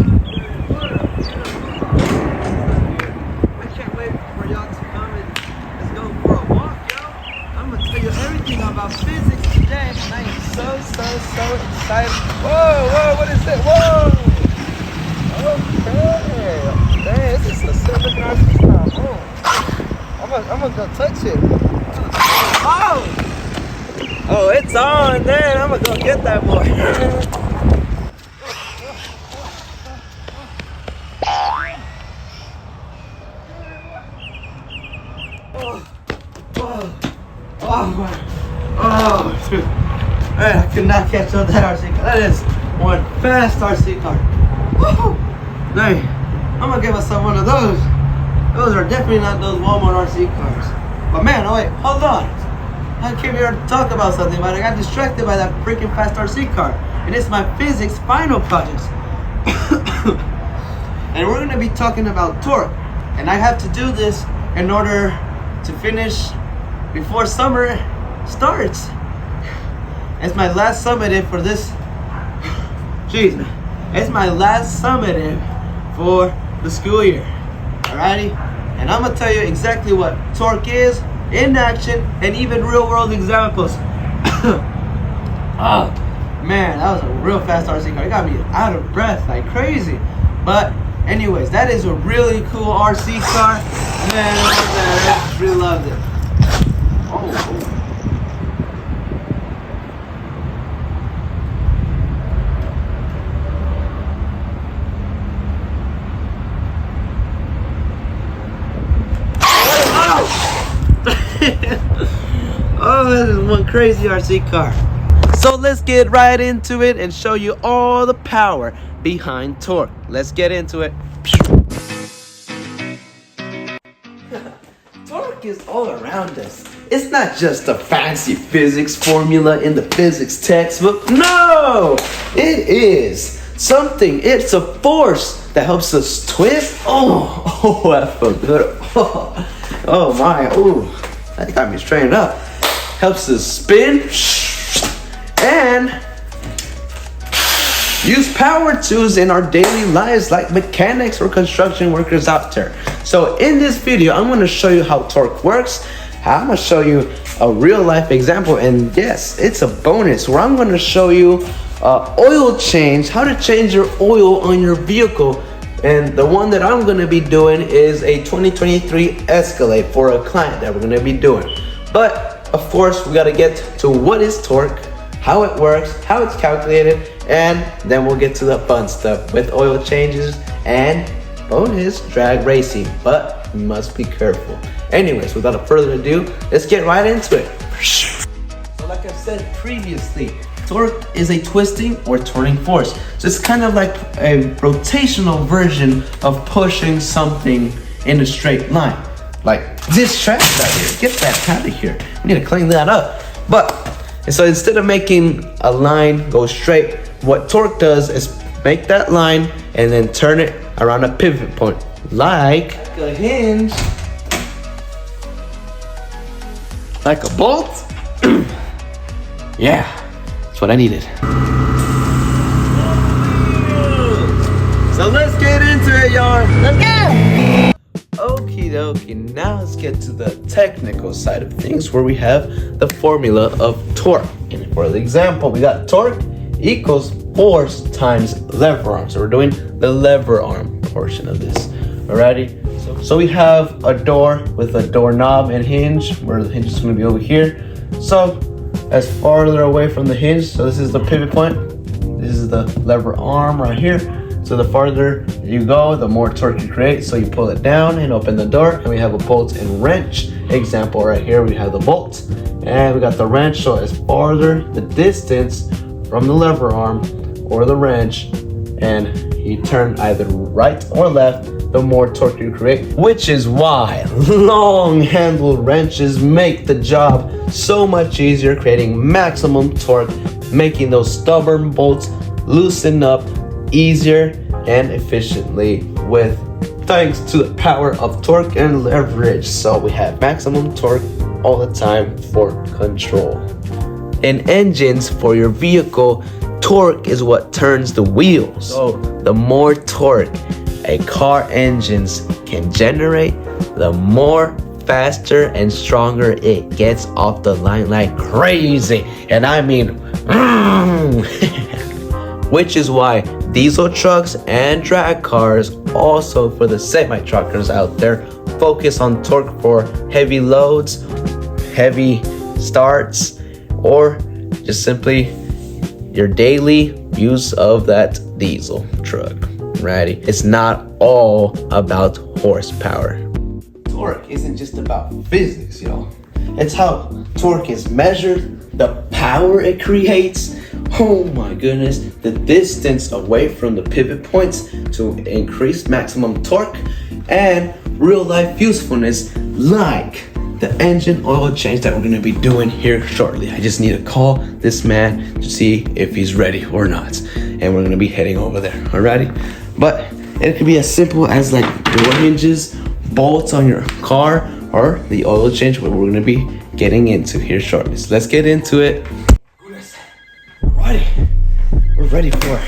I can't wait for y'all to come and let's go for a walk, yo. I'm gonna tell you everything about physics today, and I am so excited. Whoa, what is it? Whoa! Okay. Dang, this is a silver glass now. Oh. I'm gonna go touch it. Oh, it's on there. I'm gonna go get that boy. Dude. Man, I could not catch up that RC car. That is one fast RC car. Woo! Hey, I'm gonna give myself one of those. Those are definitely not those Walmart RC cars. But man, oh wait, hold on. I came here to talk about something, but I got distracted by that freaking fast RC car. And it's my physics final project. And we're gonna be talking about torque. And I have to do this in order to finish before summer starts. It's my last summative for this. Jeez, man. It's my last summative for the school year. Alrighty? And I'm gonna tell you exactly what torque is in action and even real world examples. Oh man, that was a real fast RC car. It got me out of breath like crazy. But anyways, that is a really cool RC car. Man, I really loved it. Oh. Oh, that is one crazy RC car. So let's get right into it and show you all the power behind torque. Let's get into it. Torque is all around us. It's not just a fancy physics formula in the physics textbook. No! It is something. It's a force that helps us twist. Oh, that felt good. Oh my. Oh, that got me straightened up. Helps us spin and use power tools in our daily lives like mechanics or construction workers out there. So in this video, I'm going to show you how torque works. I'm going to show you a real life example, and yes, it's a bonus where I'm going to show you oil change, how to change your oil on your vehicle. And the one that I'm going to be doing is a 2023 Escalade for a client that we're going to be doing. But of course, we got to get to what is torque, how it works, how it's calculated, and then we'll get to the fun stuff with oil changes and bonus drag racing. But you must be careful. Anyways, without further ado, let's get right into it. So like I said previously, torque is a twisting or turning force. So it's kind of like a rotational version of pushing something in a straight line. Like this trash out here, get that out of here. We need to clean that up. And so instead of making a line go straight, what torque does is make that line and then turn it around a pivot point, like a hinge, like a bolt. Yeah, that's what I needed. So let's get into it, y'all. Let's go. Okie dokie, now let's get to the technical side of things where we have the formula of torque. And for the example, we got torque equals force times lever arm. So we're doing the lever arm portion of this. Alrighty, so we have a door with a doorknob and hinge, where the hinge is going to be over here. So as farther away from the hinge, so this is the pivot point, this is the lever arm right here. So the farther you go, the more torque you create. So you pull it down and open the door, and we have a bolt and wrench example right here. We have the bolt and we got the wrench. So as farther the distance from the lever arm or the wrench, and you turn either right or left, the more torque you create, which is why long handled wrenches make the job so much easier, creating maximum torque, making those stubborn bolts loosen up easier and efficiently with thanks to the power of torque and leverage. So we have maximum torque all the time for control. In engines for your vehicle, torque is what turns the wheels. So the more torque a car engines can generate, the more faster and stronger it gets off the line like crazy. And I mean, which is why diesel trucks and drag cars, also for the semi-truckers out there, focus on torque for heavy loads, heavy starts, or just simply your daily use of that diesel truck. Righty, it's not all about horsepower. Torque isn't just about physics, y'all. It's how torque is measured, the power it creates. Oh my goodness, the distance away from the pivot points to increase maximum torque, and real life usefulness like the engine oil change that we're gonna be doing here shortly. I just need to call this man to see if he's ready or not. And we're gonna be heading over there, alrighty? But it could be as simple as like door hinges, bolts on your car, or the oil change, what we're gonna be getting into here shortly. So let's get into it. Alrighty, we're ready for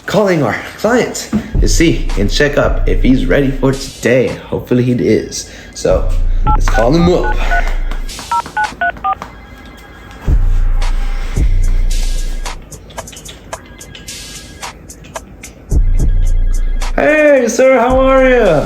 calling our client to see and check up if he's ready for today. Hopefully he is. So let's call him up. Hey sir, how are you?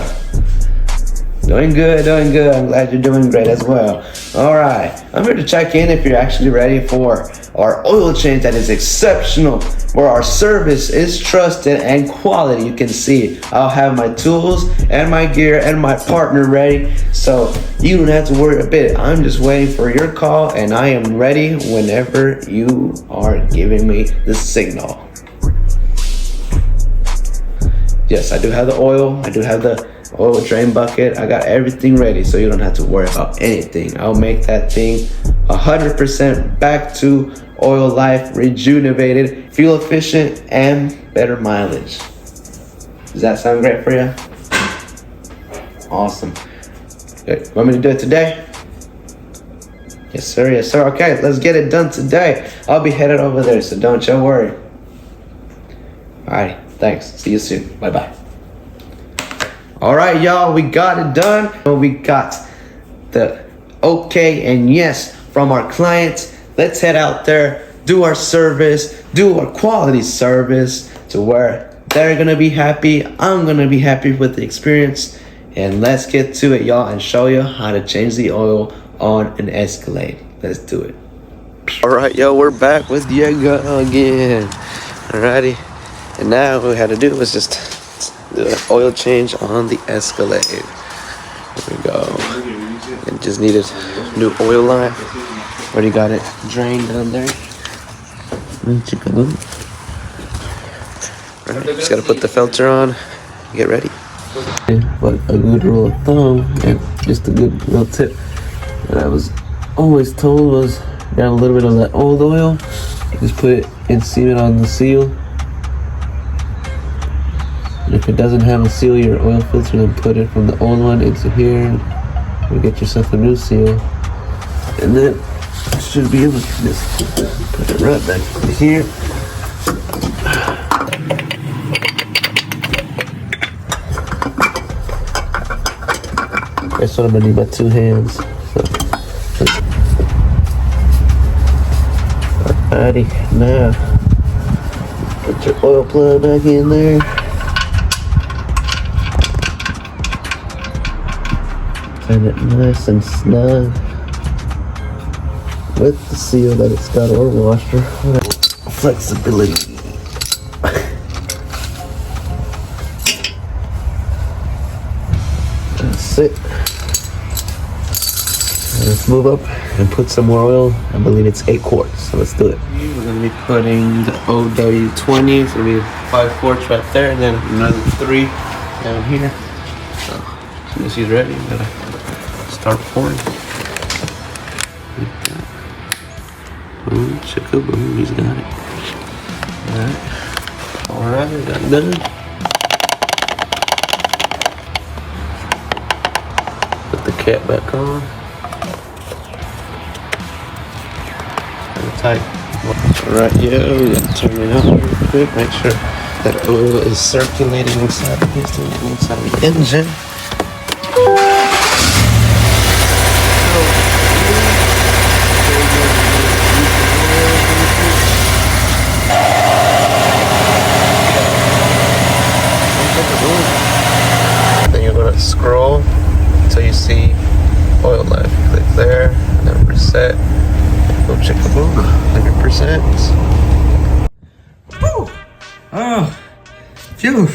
Doing good, doing good. I'm glad you're doing great as well. All right, I'm here to check in if you're actually ready for our oil change that is exceptional, where our service is trusted and quality. You can see I'll have my tools and my gear and my partner ready, so you don't have to worry a bit. I'm just waiting for your call, and I am ready whenever you are giving me the signal. Yes, I do have the oil. I do have the oil drain bucket. I got everything ready, so you don't have to worry about anything. I'll make that thing 100% back to oil life, rejuvenated, fuel efficient, and better mileage. Does that sound great for you? Awesome. Good. Want me to do it today? Yes sir, yes sir. Okay, let's get it done today. I'll be headed over there, so don't you worry. Alright, thanks. See you soon. Bye bye. All right, y'all, we got it done. We got the okay and yes from our clients. Let's head out there, do our service, do our quality service to where they're gonna be happy. I'm gonna be happy with the experience. And let's get to it, y'all, and show you how to change the oil on an Escalade. Let's do it. All right, yo, we're back with Diego again. Alrighty, and now what we had to do was just the oil change on the Escalade. There we go. It just needed new oil line. Already got it drained down there. Right, just gotta put the filter on. Get ready. But a good rule of thumb, and just a good little tip that I was always told was, got a little bit of that old oil, just put it and seal it on the seal. If it doesn't have a seal, your oil filter, then put it from the old one into here and get yourself a new seal. And then you should be able to just put it right back into here. That's what I'm gonna do by two hands. So, alrighty, now put your oil plug back in there. And it nice and snug with the seal that it's got, or washer. Flexibility. That's it. Let's move up and put some more oil. I believe it's 8 quarts, so let's do it. We're gonna be putting the OW20. It's gonna be 5 quarts right there, and then another 3 down here. So as soon as he's ready, I'm gonna start pouring. Like that. Boom, chicka boom, he's got it. Alright, got it done. Put the cap back on. Kind of tight. Right here, we gotta turn it on real quick, make sure that oil is circulating inside the piston and inside the engine. Then you're gonna scroll until you see oil life. Click there, and then reset. Go check the boom, 100%. Woo! Oh, phew.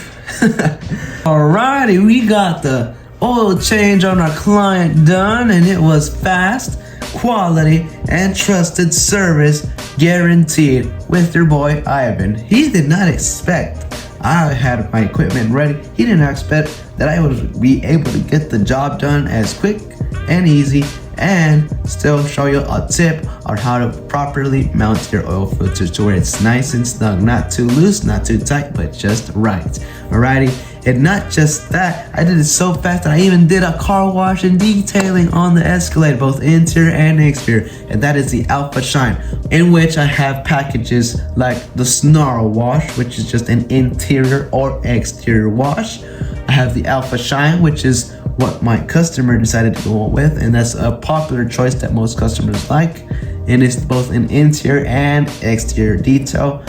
Alrighty, we got the oil change on our client done, and it was fast, quality, and trusted service guaranteed with your boy Ivan. He did not expect I had my equipment ready. He didn't expect that I would be able to get the job done as quick and easy and still show you a tip on how to properly mount your oil filter to where it's nice and snug, not too loose, not too tight, but just right. Alrighty, and not just that, I did it so fast that I even did a car wash and detailing on the Escalade, both interior and exterior, and that is the Alpha Shine, in which I have packages like the Snarl Wash, which is just an interior or exterior wash. I have the Alpha Shine, which is what my customer decided to go with, and that's a popular choice that most customers like, and it's both an interior and exterior detail.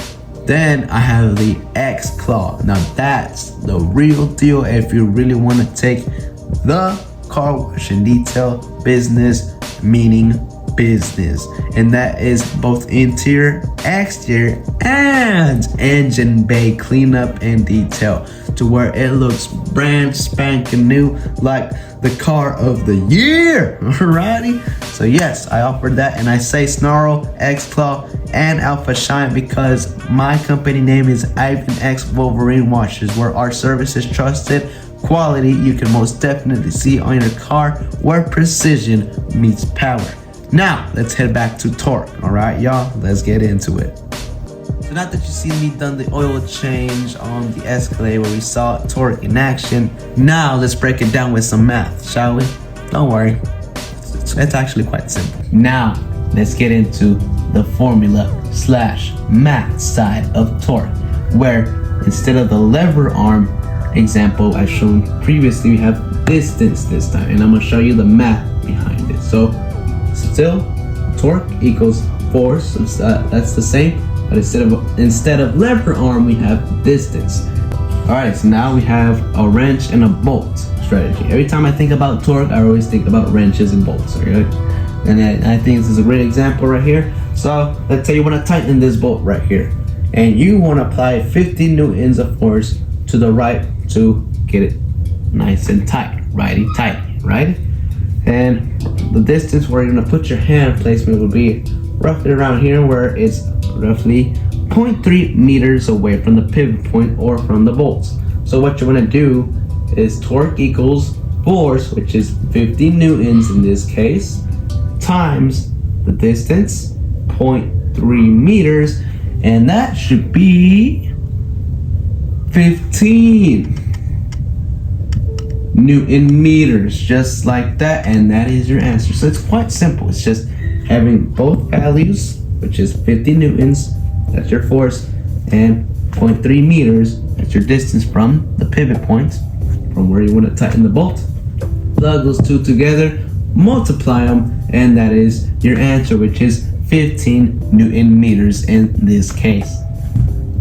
Then I have the X Claw. Now that's the real deal if you really want to take the car wash and detail business, meaning business, and that is both interior, exterior, and engine bay cleanup and detail to where it looks brand spanking new, like the car of the year. Alrighty, so yes, I offered that, and I say Snarl, X Claw, and Alpha Shine because my company name is Ivan X Wolverine Washes, where our service is trusted, quality you can most definitely see on your car, where precision meets power. Now let's head back to torque. All right, y'all, let's get into it. So now that you see me done the oil change on the Escalade where we saw torque in action, now let's break it down with some math, shall we? Don't worry, it's actually quite simple. Now let's get into the formula / math side of torque, where instead of the lever arm example I shown previously, we have distance this time, and I'm gonna show you the math behind it. So still, torque equals force, so that's the same, but instead of lever arm, we have distance. All right, so now we have a wrench and a bolt strategy. Every time I think about torque, I always think about wrenches and bolts, okay? And I think this is a great example right here. So let's say you want to tighten this bolt right here, and you want to apply 50 newtons of force to the right to get it nice and tight, righty tighty, right? And the distance where you're gonna put your hand placement will be roughly around here, where it's roughly 0.3 meters away from the pivot point or from the bolts. So what you wanna do is torque equals force, which is 50 newtons in this case, times the distance, 0.3 meters, and that should be 15 Newton meters, just like that, and that is your answer. So it's quite simple. It's just having both values, which is 50 newtons, that's your force, and 0.3 meters, that's your distance from the pivot point, from where you want to tighten the bolt. Plug those two together, multiply them, and that is your answer, which is 15 Newton meters in this case.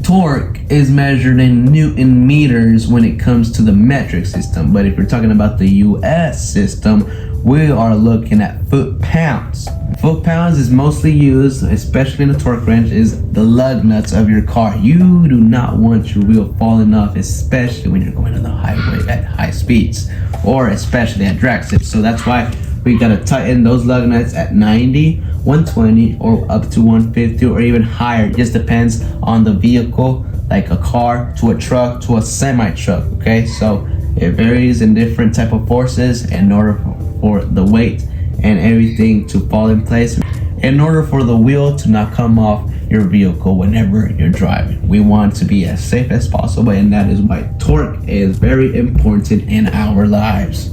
Torque is measured in Newton meters when it comes to the metric system, but if you're talking about the US system, we are looking at foot pounds. Foot pounds is mostly used, especially in the torque wrench, is the lug nuts of your car. You do not want your wheel falling off, especially when you're going on the highway at high speeds, or especially at drag strips. So that's why we gotta tighten those lug nuts at 90, 120, or up to 150, or even higher. It just depends on the vehicle, like a car to a truck to a semi-truck, okay? So it varies in different type of forces in order for the weight and everything to fall in place, in order for the wheel to not come off your vehicle whenever you're driving. We want to be as safe as possible, and that is why torque is very important in our lives.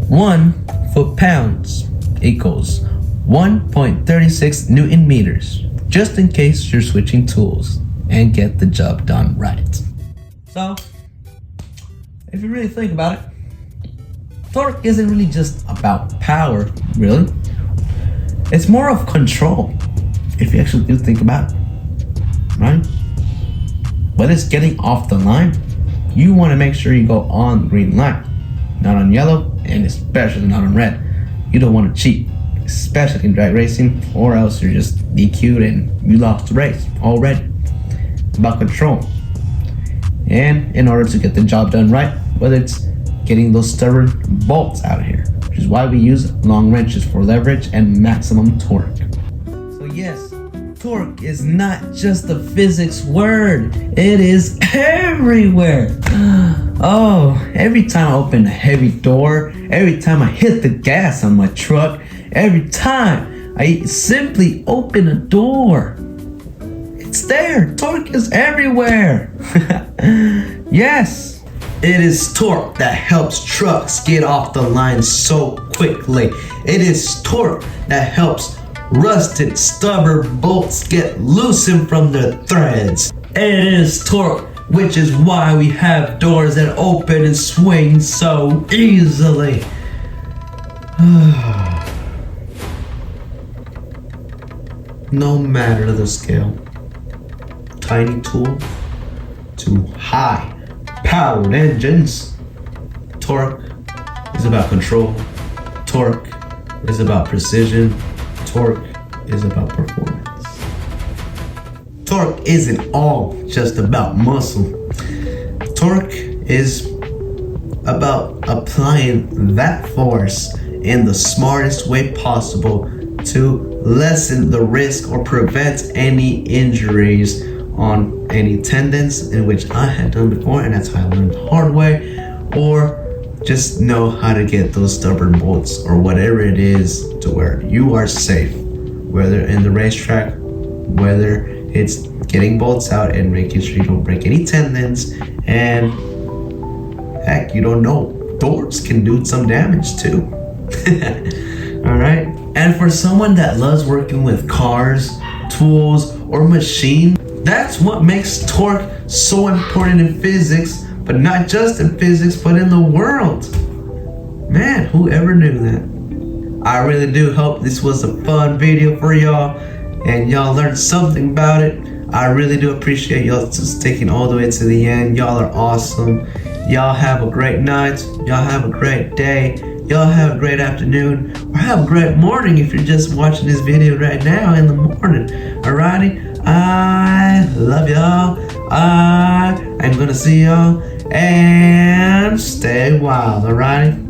1 foot-pounds equals 1.36 Newton meters. just in case you're switching tools and get the job done right. So, if you really think about it, torque isn't really just about power, really. It's more of control, if you actually do think about it, right? When it's getting off the line, you want to make sure you go on the green line, not on yellow, and especially not on red. You don't want to cheat, especially in drag racing, or else you're just DQ'd and you lost the race already. It's about control. And in order to get the job done right, whether it's getting those stubborn bolts out of here, which is why we use long wrenches for leverage and maximum torque. So yes, torque is not just a physics word, it is everywhere. Oh, every time I open a heavy door, every time I hit the gas on my truck, every time I simply open a door, it's there. Torque is everywhere. Yes, it is torque that helps trucks get off the line so quickly. It is torque that helps rusted, stubborn bolts get loosened from their threads. It is torque, which is why we have doors that open and swing so easily. No matter the scale, tiny tool to high powered engines, torque is about control, torque is about precision, torque is about performance. Torque isn't all just about muscle. Torque is about applying that force in the smartest way possible to lessen the risk or prevent any injuries on any tendons, in which I had done before, and that's how I learned the hard way, or just know how to get those stubborn bolts or whatever it is to where you are safe, whether in the racetrack, whether it's getting bolts out and making sure you don't break any tendons, and heck, you don't know, doors can do some damage too. All right. And for someone that loves working with cars, tools, or machines, that's what makes torque so important in physics, but not just in physics, but in the world. Man, whoever knew that? I really do hope this was a fun video for y'all, and y'all learned something about it. I really do appreciate y'all just sticking all the way to the end. Y'all are awesome. Y'all have a great night. Y'all have a great day. Y'all have a great afternoon, or have a great morning if you're just watching this video right now in the morning. Alrighty, I love y'all. I'm gonna see y'all and stay wild. Alrighty.